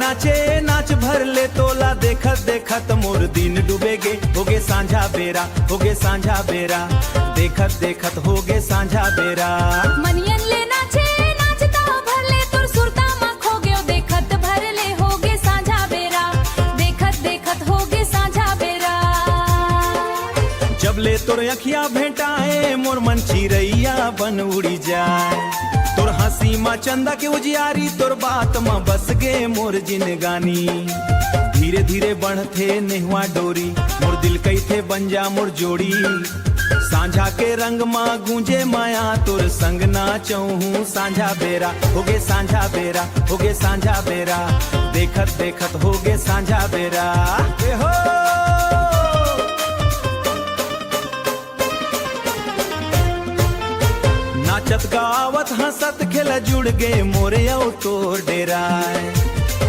नाचे नाच भर ले तोला, देखत देखत मोर दिन डूबेगे, होगे सांझा बेरा, होगे सांझा बेरा, देखत देखत होगे सांझा बेरा। मनियन ले नाचे नाचता भर ले तोर सुरता मा खो गयो, देखत भर ले होगे सांझा बेरा, देखत देखत होगे सांझा बेरा। जब ले तोर अखिया भेंटाए मोर मन चिरैया बन उड़ी जाए, तोर हंसी मा चंदा के उजियारी, तोर बात मा बस गे मोर जिनगानी। धीरे धीरे बढ़थे नेहवा डोरी, मोर दिल कैथे बन जा मोर जोड़ी। सांझा के रंग मा गूंजे माया, तोर संग नाचहूँ सांझा बेरा, होगे सांझा बेरा, होगे सांझा बेरा, देखत देखत होगे सांझा बेरा। ए हो नाचत गावत हंसत खेल जुड़ गे मोरे औ तोर डेराय।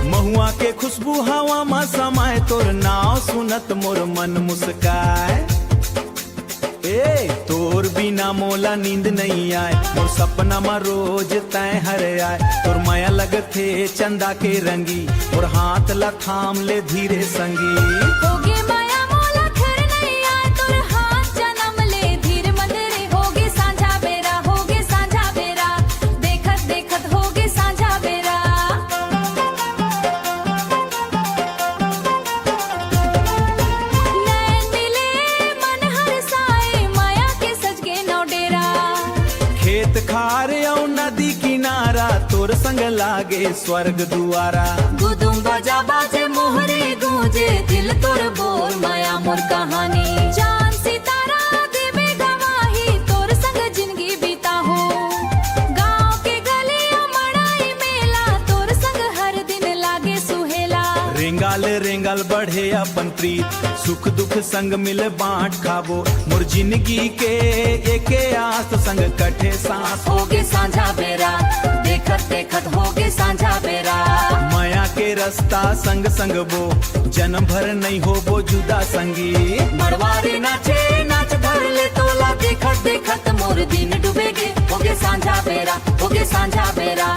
महुआ के खुशबू हवा मा समाए, तोर नाव सुनत मोर मन मुस्काए। ए तोर बिना मोला नींद नहीं आए, मोर सपना मा रोज तय हर आए। तोर माया लगथे चंदा के रंगी, और हाथ ला थाम ले धीरे संगी। होगे माया मोला खर नहीं आए, तोर हाथ जन्म ले धीर मंदरे, होगे सांझा बेरा, होगे सांझा बेरा, देखत देखत होगे सांझा बेरा। नैन मिले मन हरसाए, माया के सज के नौ डेरा। खेत खार औ नदी किनारा, तोर संग लागे स्वर्ग दुआरा। गुदुम बजा बाजे मोहरे गूंजे, दिल तोर बोल माया मोर कहानी। चांद सितारा देवे गवाही, तोर संग जिंदगी बीता हो। गांव के गली मड़ाई मेला, तोर संग हर दिन लागे सुहेला। रेंगाल रेंगाल बढ़े अपन प्रीत, सुख दुख संग मिल बांट खाबो। मोर जिंदगी के एके आस संग कटे सांस, होगे सांझा बेरा, देखत देखत होगे सांझा बेरा। माया के रास्ता संग संग बो, जन्म भर नहीं हो वो जुदा संगी। मड़वारे नाचे नाच भर ले तोला, देखत देखत मोर दिन डूबेगे, होगे सांझा बेरा, होगे सांझा बेरा।